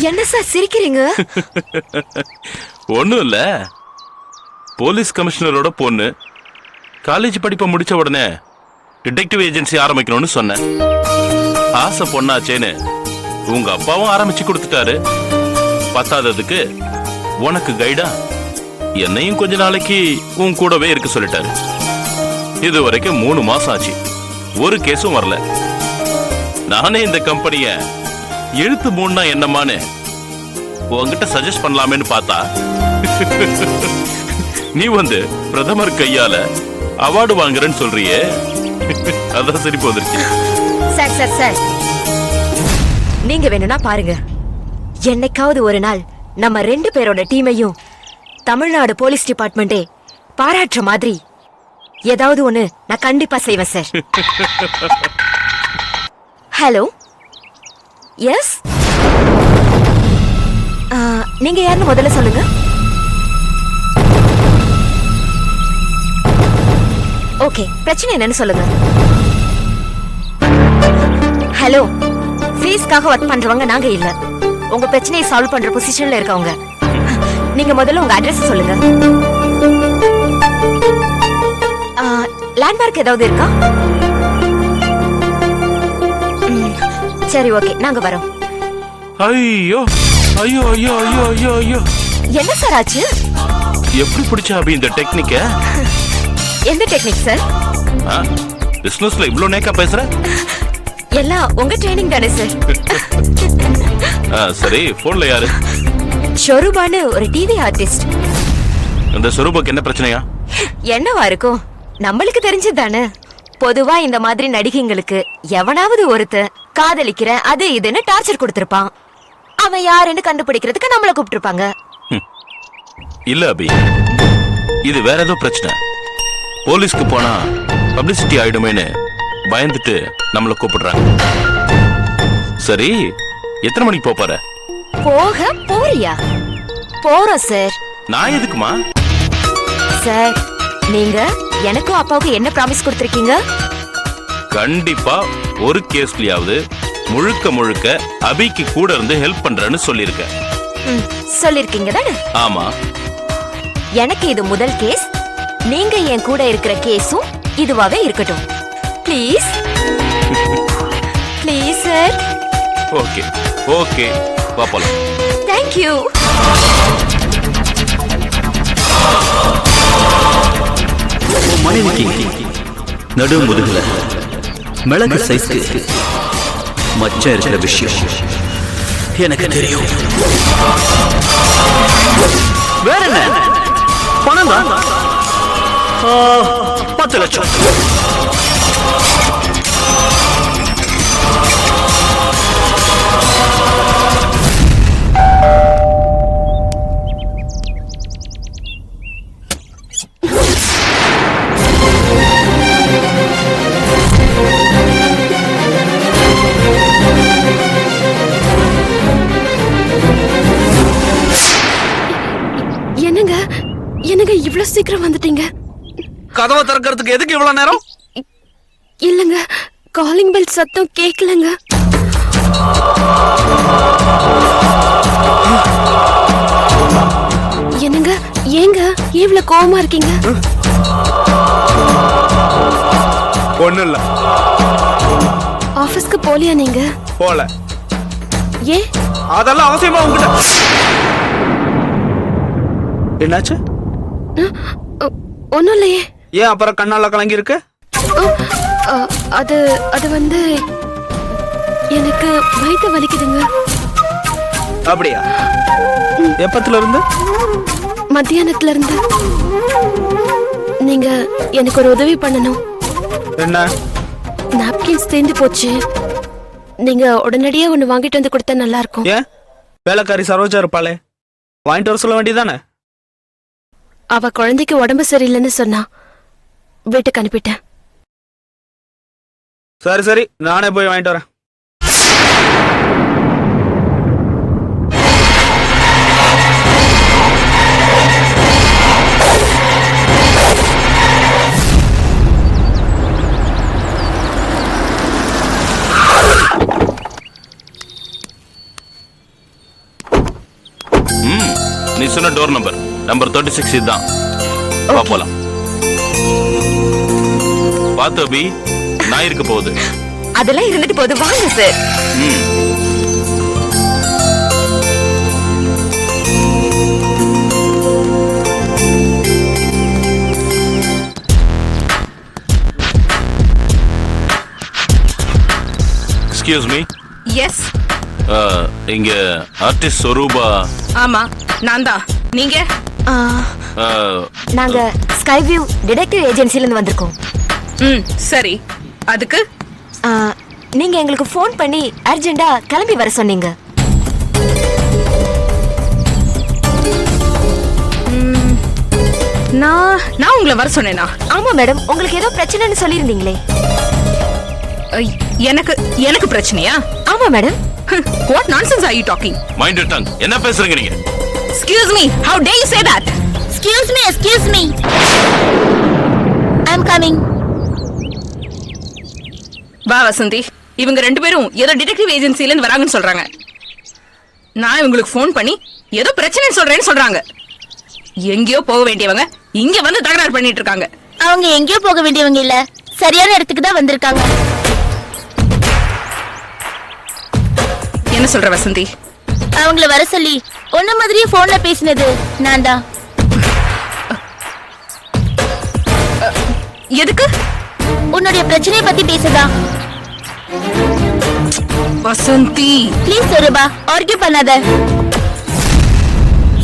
என்ன சார் சிரிக்கிறீங்க? ஒண்ணும் இல்ல, போலீஸ் கமிஷனரோட பொண்ணு காலேஜ் படிப்பை முடிச்ச உடனே டிடெக்டிவ் ஏஜென்சி ஆரம்பிக்கணும்னு சொன்னேன். ஆசை பொண்ணாச்சேன்னு உங்க அப்பாவும் ஆரம்பிச்சு கொடுத்துட்டாரு. பத்தாததுக்கு உனக்கு கைடா என்னையும் கொஞ்ச நாளைக்கு உன் கூடவே இருக்க சொல்லிட்டாரு. இது வரைக்கும் 3 மாசம் ஆச்சு, ஒரு கேஸும் வரல. நானே இந்த கம்பெனிய எழுத்து மூணுனா என்னமான்னு உங்ககிட்ட சஜஸ்ட் பண்ணலாமேன்னு பார்த்தா நீ வந்து பிரதமர் கையால அவார்டு வாங்குறேன்னு சொல்றியே, அதான் சரி போதிருச்சு. சார் சார் சார், நீங்க வேணும்னா பாருங்க, என்னைக்காவது ஒரு நாள் நம்ம 2 பேரோட டீமையும் தமிழ்நாடு போலீஸ் டிபார்ட்மெண்டே பாராட்டுற மாதிரி ஏதாவது ஒண்ணு நான் கண்டிப்பா செய்வேன் சார். ஹலோ, எஸ், நீங்க யாருன்னு முதல்ல சொல்லுங்க. ஓகே, பிரச்சனை என்னன்னு சொல்லுங்க. ஹலோ, ஃபீஸ்க்காக ஒர்க் பண்றவங்க நாங்க இல்ல, உங்க பிரச்சனையை சால்வ் பண்ற பொசிஷன்ல இருக்கவங்க. நீங்க முதல்ல உங்க அட்ரஸ் சொல்லுங்க. லேண்ட்மார்க் ஏதாவது இருக்கா? சரி, ஓகே, நாங்க வரோம். ஐயோ ஐயோ ஐயோ ஐயோ ஐயோ ஐயோ, என்ன சார் ஆச்சு? எப்படி பிடிச்சா அபி இந்த டெக்னிக்க? எந்த டெக்னிக் சார்? பிசினஸ்ல இவ்ளோ நேக்கா பேசுற? எல்லாம் உங்க ட்ரைனிங் தானே சார். சரி, போன்ல யாரு? ஷொரூபான்னு ஒரு டிவி ஆர்டிஸ்ட். அந்த ஷொரூபாக்கு என்ன பிரச்சனையா? என்னவா இருக்கும், நம்மளுக்கு தெரிஞ்சது தானே. பொதுவா இந்த மாதிரி நடிகைங்களுக்கு எவனாவது ஒருத்த காதலிக்கிறேன் அது இதுன்னு டார்ச்சர் கொடுத்திருப்பான். அவன் யாருன்னு கண்டுபிடிக்கிறதுக்கு நம்மள கூப்பிட்டுருப்பாங்க. இல்ல அபி, இது வேற ஏதோ பிரச்சனை. போலீஸ்க்கு போனா பப்ளிசிட்டி ஆயிடுமேன்னு பயந்துட்டு நம்மள கூப்பிடுறாங்க. சரி, எத்தனை மணிக்கு போற? போறியா? போறோம் சார். நான் எதுக்குமா? சார், நீங்க எனக்கும் அப்பாவுக்கு என்ன ப்ராமிஸ் கொடுத்திருக்கீங்க? கண்டிப்பா ஒரு கேஸ்லயாவது முழுக்க முழுக்க அபிக்கு கூட இருந்து ஹெல்ப் பண்றேன்னு சொல்லிருக்க. சொல்லிருக்கீங்க தானே? ஆமா. எனக்கு இது முதல் கேஸ். நீங்க என் கூட இருக்கிற கேஸும் இதுவாவே இருக்கட்டும். Please please sir. Okay okay, வா போலாம். Thank you. மனைவிக்கு நடு முதுகுல மிளகு சைஸ்க்கு மச்சம் இருக்கிற விஷயம் எனக்கு தெரியும். வேற என்ன? பணம் தான். 10 லட்சம். என்னங்க இவ்வளவு சீக்கிரம் வந்துட்டீங்க? கதவை திறக்கிறதுக்கு எதுக்கு இவ்வளவு நேரம்? இல்லங்க, காலிங் பெல் சத்தம் கேட்கலங்க. என்னங்க, ஏங்க இவ்வளவு கோவமா இருக்கீங்க? ஒண்ணும் இல்ல. ஆபீஸ்க்கு போலியா நீங்க? போல. ஏ? அதெல்லாம் அவசியமா உங்ககிட்ட. என்னாச்சு? ஒண்ணும் இல்லையே. ஏன் அப்புறம் கண்ணால கலங்கி இருக்கு? அது வந்து எனக்கு வயித்து வலிக்குதுங்க. அப்படியா? எப்பத்துல இருந்து? மத்தியானத்துல இருந்து. நீங்க எனக்கு ஒரு உதவி பண்ணணும். என்ன? நாப்கின்ஸ் தேஞ்சு போச்சு. நீங்க உடனடியா ஒண்ணு வாங்கிட்டு வந்து கொடுத்தா நல்லா இருக்கும். ஏன்? வேலைக்காரி சரோஜா இருப்பாளே, வாங்கிட்டு வர சொல்ல வேண்டியதானே? அவ குழந்தைக்கு உடம்பு சரியில்லைன்னு சொன்னா, வீட்டுக்கு அனுப்பிட்டேன். சரி சரி, நானே போய் வாங்கிட்டு வரேன். நீ சொன்ன டோர் நம்பர் 36 இதுதான். வா Okay. போலாம். பாத்து அபி, நான் இருக்க போகுது. அதெல்லாம் இருந்துட்டு போகுது, வாங்க சார். Excuse me. எஸ். இங்க ஆர்டிஸ்ட் சொரூபா. ஆமா, நான் தான். நீங்க? ஆ, uh, நாங்க ஸ்கைவியூ டிடெக்டிவ் ஏஜென்சில இருந்து வந்திருக்கோம். சரி. அதுக்கு ஆ, நீங்க எங்களுக்கு ஃபோன் பண்ணி அர்ஜென்ட்டா கிளம்பி வர சொன்னீங்க. நான் உங்களை வர சொன்னேனா? ஆமா மேடம், உங்களுக்கு ஏதோ பிரச்சனைன்னு சொல்லியிருந்தீங்களே. எனக்கு பிரச்சனையா? ஆமா madam. What nonsense are you talking? Mind your tongue. என்ன பேசுறீங்க நீங்க? Excuse me, how dare you say that? Excuse me. I'm coming. வா வசந்தி, இவங்க ரெண்டு பேரும் ஏதோ டிடெக்டிவ் ஏஜென்சில இருந்து வராங்கன்னு சொல்றாங்க. நான் இவங்களுக்கு ஃபோன் பண்ணி ஏதோ பிரச்சனைன்னு சொல்றேன்னு சொல்றாங்க. எங்கேயோ போக வேண்டியவங்க இங்க வந்து தகராறு பண்ணிட்டு இருக்காங்க. அவங்க எங்கேயோ போக வேண்டியவங்க இல்ல, சரியான இடத்துக்கு தான் வந்திருக்காங்க. என்ன சொல்ற வசந்தி? அவங்கள வர சொல்லி உன்ன மாதிரியே போன்ல பேசினது நான் தான். எதுக்கு? உன்னுடைய பிரச்சனையை பத்தி பேசுதா. வசந்தி ப்ளீஸ் சொருபா, ஆர்கியூ பண்ணாத.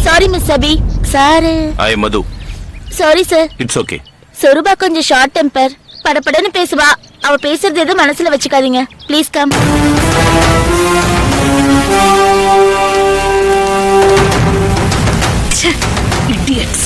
Sorry miss Abhi. Sir. I Madhu. Sorry sir. It's okay. Swarupa கொஞ்சம் ஷார்ட் டெம்பர், படபடன்னு பேசுவா. அவ பேசுறது எதுவும் மனசுல வச்சுக்காதீங்க. Please come. idiots.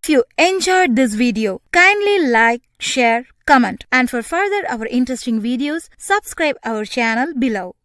you enjoyed this video, kindly like, share, comment, and for further our interesting videos, subscribe our channel below.